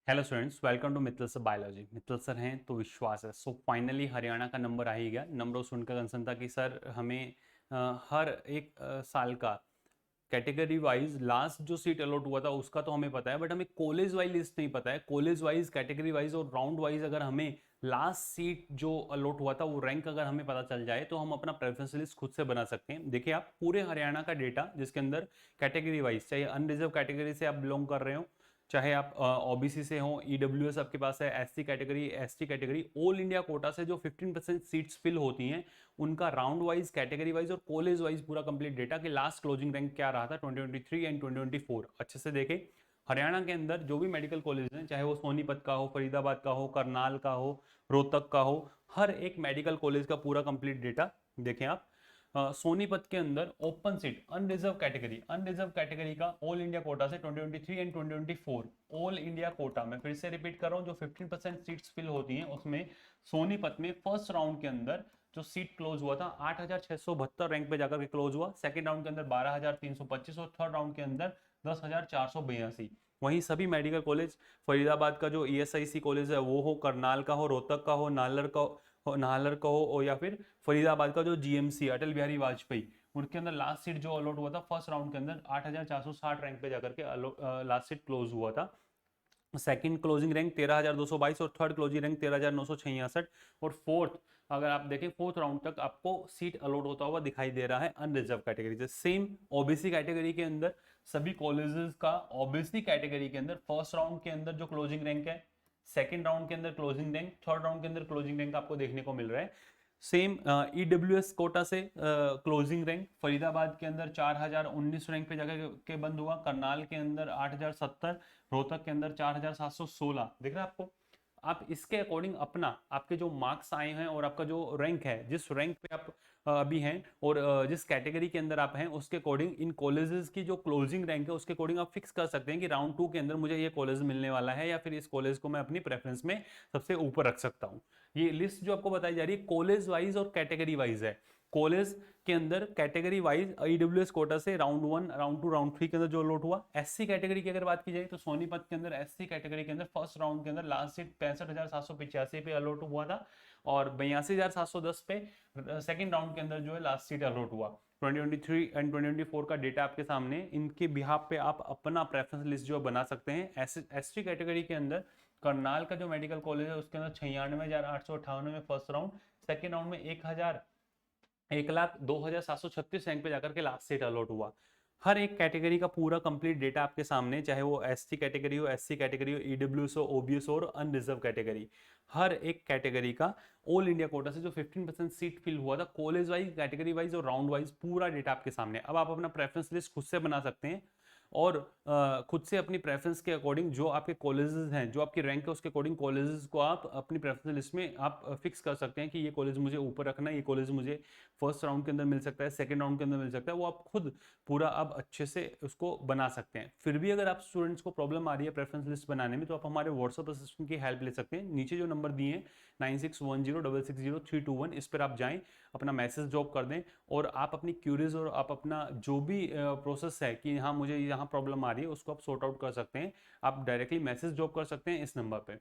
Hello students, welcome to Mittal sir biology. Mittal sir हैं तो विश्वास है। सो फाइनली हरियाणा का नंबर आ ही गया। नंबर ऑफ स्टूडेंट का कंसर्न था कि सर हमें हर एक साल का कैटेगरी वाइज लास्ट जो सीट अलॉट हुआ था उसका तो हमें पता है, बट हमें कॉलेज वाइज लिस्ट नहीं पता है। कॉलेज वाइज, कैटेगरी वाइज और राउंड वाइज अगर हमें लास्ट सीट जो अलॉट हुआ था वो रैंक अगर हमें पता चल जाए तो हम अपना प्रेफरेंस लिस्ट खुद से बना सकते हैं। देखिए, आप पूरे हरियाणा का डेटा जिसके अंदर कैटेगरी वाइज, चाहे अनरिजर्व कैटेगरी से आप बिलोंग कर रहे हो, चाहे आप ओबीसी से हो, ईडब्ल्यूएस आपके पास है, SC category, ST category, all India quota से जो 15% सीट्स फिल होती हैं उनका राउंड वाइज, कैटेगरी वाइज और कॉलेज वाइज पूरा कंप्लीट डेटा कि लास्ट क्लोजिंग रैंक क्या रहा था 2023 एंड 2024 अच्छे से देखें। हरियाणा के अंदर जो भी मेडिकल कॉलेज हैं, चाहे वो सोनीपत का हो, फरीदाबाद का हो, करनाल का हो, रोहतक का हो, हर एक मेडिकल कॉलेज का पूरा कंप्लीट डेटा देखें आप। सोनीपत के अंदर ओपन सीट अनरिजर्व कैटेगरी का ऑल इंडिया कोटा से 2023 एंड 2024 ऑल इंडिया कोटा में फिर से रिपीट कर रहा हूं, जो 15% सीट्स फिल होती हैं उसमें सोनीपत में फर्स्ट राउंड के अंदर जो सीट क्लोज हुआ था 8,672 रैंक पे जाकर के क्लोज हुआ। सेकंड राउंड के अंदर 12,325 और थर्ड राउंड के अंदर 10,482। वहीं सभी मेडिकल कॉलेज, फरीदाबाद का जो ईएसआईसी कॉलेज है वो हो, करनाल का हो, रोहतक का हो, नालर का हो और या फिर फरीदाबाद का जो जीएमसी अटल बिहारी वाजपेयी, उनके अंदर लास्ट सीट जो अलॉट हुआ था फर्स्ट राउंड के अंदर 8,460 रैंक पे जाकर के लास्ट सीट क्लोज हुआ था। सेकंड क्लोजिंग रैंक 13,222 और थर्ड क्लोजिंग रैंक 13,966 और फोर्थ, अगर आप देखें फोर्थ राउंड तक आपको सीट अलॉट होता हुआ दिखाई दे रहा है अनरिजर्व कैटेगरी से। सेम ओबीसी कैटेगरी के अंदर सभी कॉलेजेस का ओबीसी कैटेगरी के अंदर फर्स्ट राउंड के अंदर जो क्लोजिंग रैंक है, सेकंड राउंड के अंदर क्लोजिंग रैंक, थर्ड राउंड के अंदर क्लोजिंग रैंक आपको देखने को मिल रहा है। सेम ईडब्ल्यूएस कोटा से क्लोजिंग रैंक फरीदाबाद के अंदर 4,019 रैंक पे जाकर के बंद हुआ, करनाल के अंदर 8,070, रोहतक के अंदर 4,716 दिख रहा है आपको। आप इसके अकॉर्डिंग अपना, आपके जो मार्क्स आए हैं और आपका जो रैंक है, जिस रैंक पे आप अभी हैं और जिस कैटेगरी के अंदर आप हैं उसके अकॉर्डिंग इन कॉलेजेस की जो क्लोजिंग रैंक है उसके अकॉर्डिंग आप फिक्स कर सकते हैं कि राउंड 2 के अंदर मुझे ये कॉलेज मिलने वाला है या फिर इस कॉलेज को मैं अपनी प्रेफरेंस में सबसे ऊपर रख सकता हूँ। ये लिस्ट जो आपको बताई जा रही है कॉलेज वाइज और कैटेगरी वाइज है। कॉलेज के अंदर कैटेगरी वाइज ईडब्ल्यूएस कोटा से राउंड 1, राउंड 2, राउंड 3 के अंदर जो अलॉट हुआ। एससी कैटेगरी की अगर बात की जाए तो सोनीपत के अंदर एससी कैटेगरी के अंदर फर्स्ट राउंड के अंदर लास्ट सीट 65,785 पे अलॉट हुआ था और 82,710 पे सेकंड राउंड के अंदर जो है लास्ट सीट अलॉट हुआ। 2023 एंड 2024 का डेटा आपके सामने, इनके बिहाफ पे आप अपना प्रेफरेंस लिस्ट जो बना सकते हैं। एसटी कैटेगरी के अंदर करनाल का जो मेडिकल कॉलेज है उसके अंदर 96,858 में फर्स्ट राउंड, सेकेंड राउंड में 1,02,736 रैंक पे जाकर के लास्ट सीट अलॉट हुआ। हर एक कैटेगरी का पूरा कंप्लीट डेटा आपके सामने, चाहे वो एसटी कैटेगरी हो, एससी कैटेगरी हो, ईडब्ल्यूएस हो, ओबीएस हो और अनरिजर्व कैटेगरी, हर एक कैटेगरी का ऑल इंडिया कोटा से जो 15% सीट फिल हुआ था कॉलेज वाइज, कैटेगरी वाइज और राउंड वाइज पूरा डेटा आपके सामने। अब आप अपना प्रेफरेंस लिस्ट खुद से बना सकते हैं और खुद से अपनी प्रेफरेंस के अकॉर्डिंग जो आपके कॉलेजेस हैं, जो आपकी रैंक है उसके अकॉर्डिंग कॉलेजेस को आप अपनी प्रेफरेंस लिस्ट में आप फिक्स कर सकते हैं कि ये कॉलेज मुझे ऊपर रखना है, ये कॉलेज मुझे फर्स्ट राउंड के अंदर मिल सकता है, सेकंड राउंड के अंदर मिल सकता है। वो आप खुद पूरा अब अच्छे से उसको बना सकते हैं। फिर भी अगर आप स्टूडेंट्स को प्रॉब्लम आ रही है प्रेफरेंस लिस्ट बनाने में तो आप हमारे व्हाट्सअप असिस्टेंट की हेल्प ले सकते हैं। नीचे जो नंबर दिए हैं 9610660321, इस पर आप जाएं, अपना मैसेज ड्रॉप कर दें और आप अपनी क्यूरीज और आप अपना जो भी प्रोसेस है कि हाँ मुझे यहाँ प्रॉब्लम आ रही है उसको आप सॉर्ट आउट कर सकते हैं। आप डायरेक्टली मैसेज ड्रॉप कर सकते हैं इस नंबर पे।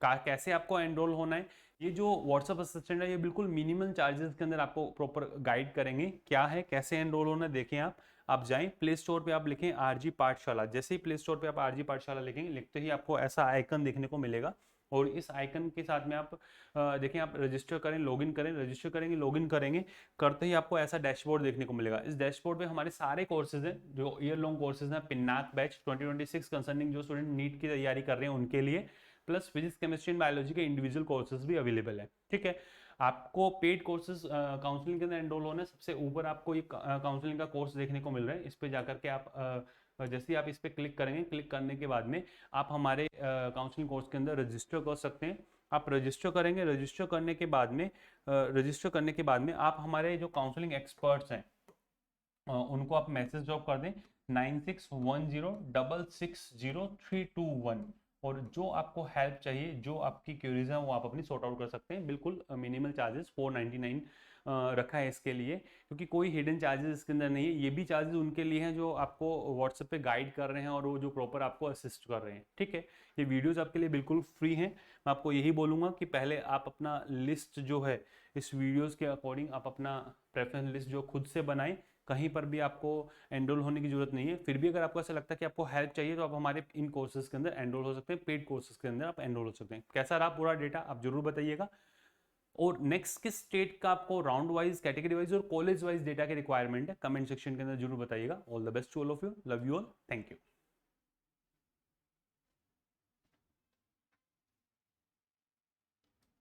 कैसे आपको एनरोल होना है, ये जो व्हाट्सअप असिस्टेंट है ये बिल्कुल मिनिमल चार्जेस के अंदर आपको प्रॉपर गाइड करेंगे क्या है, कैसे एनरोल होना है। देखें आप जाएं प्ले स्टोर पे, आप लिखें आरजी पाठशाला। जैसे ही प्ले स्टोर पे आप आरजी पाठशाला लिखेंगे, लिखते ही आपको ऐसा आइकन देखने को मिलेगा और इस आइकन के साथ में आप देखें, आप रजिस्टर करें, लॉगिन करें, रजिस्टर करेंगे, लॉगिन करेंगे, करते ही आपको ऐसा डैशबोर्ड देखने को मिलेगा। इस डैशबोर्ड पे हमारे सारे कोर्सेज हैं जो ईयर लॉन्ग कोर्सेज हैं। पिन्नाक बैच 2026 कंसर्निंग जो स्टूडेंट नीट की तैयारी कर रहे हैं उनके लिए, plus physics, chemistry and biology के इंडिविजुअल कोर्सेज भी अवेलेबल है। ठीक है, आपको पेड कोर्सेज काउंसलिंग के अंदर एनरोल होना है। सबसे ऊपर आपको एक काउंसलिंग का कोर्स देखने को मिल रहा है, इस पे जाकर के आप जैसे ही आप इस पे क्लिक करेंगे, क्लिक करने के बाद में आप हमारे काउंसलिंग कोर्स के अंदर रजिस्टर कर सकते हैं। आप रजिस्टर करेंगे, रजिस्टर करने के बाद में आप हमारे जो काउंसलिंग एक्सपर्ट्स हैं उनको आप मैसेज ड्रॉप कर दें 9610660321 और जो आपको हेल्प चाहिए, जो आपकी क्यूरीज है, वो आप अपनी सॉर्ट आउट कर सकते हैं। बिल्कुल मिनिमल चार्जेस 499 रखा है इसके लिए, क्योंकि कोई हिडन चार्जेस इसके अंदर नहीं है। ये भी चार्जेस उनके लिए हैं जो आपको व्हाट्सएप पे गाइड कर रहे हैं और वो जो प्रॉपर आपको असिस्ट कर रहे हैं, ठीक है। ये वीडियोस आपके लिए बिल्कुल फ्री हैं। मैं आपको यही बोलूँगा कि पहले आप अपना लिस्ट जो है इस वीडियोस के अकॉर्डिंग आप अपना प्रेफरेंस लिस्ट जो खुद से बनाएं। कहीं पर भी आपको एनरोल होने की जरूरत नहीं है। फिर भी अगर आपको ऐसा लगता है कि आपको हेल्प चाहिए तो आप हमारे इन कोर्सेज के अंदर एनरोल हो सकते हैं, पेड कोर्सेज के अंदर आप एनरोल हो सकते हैं। कैसा रहा पूरा डेटा आप जरूर बताइएगा। और नेक्स्ट किस स्टेट का आपको राउंड वाइज, कैटेगरी वाइज और कॉलेज वाइज डेटा की रिक्वायरमेंट है, कमेंट सेक्शन के अंदर जरूर बताइएगा। All the best to all of you, love you all, thank you.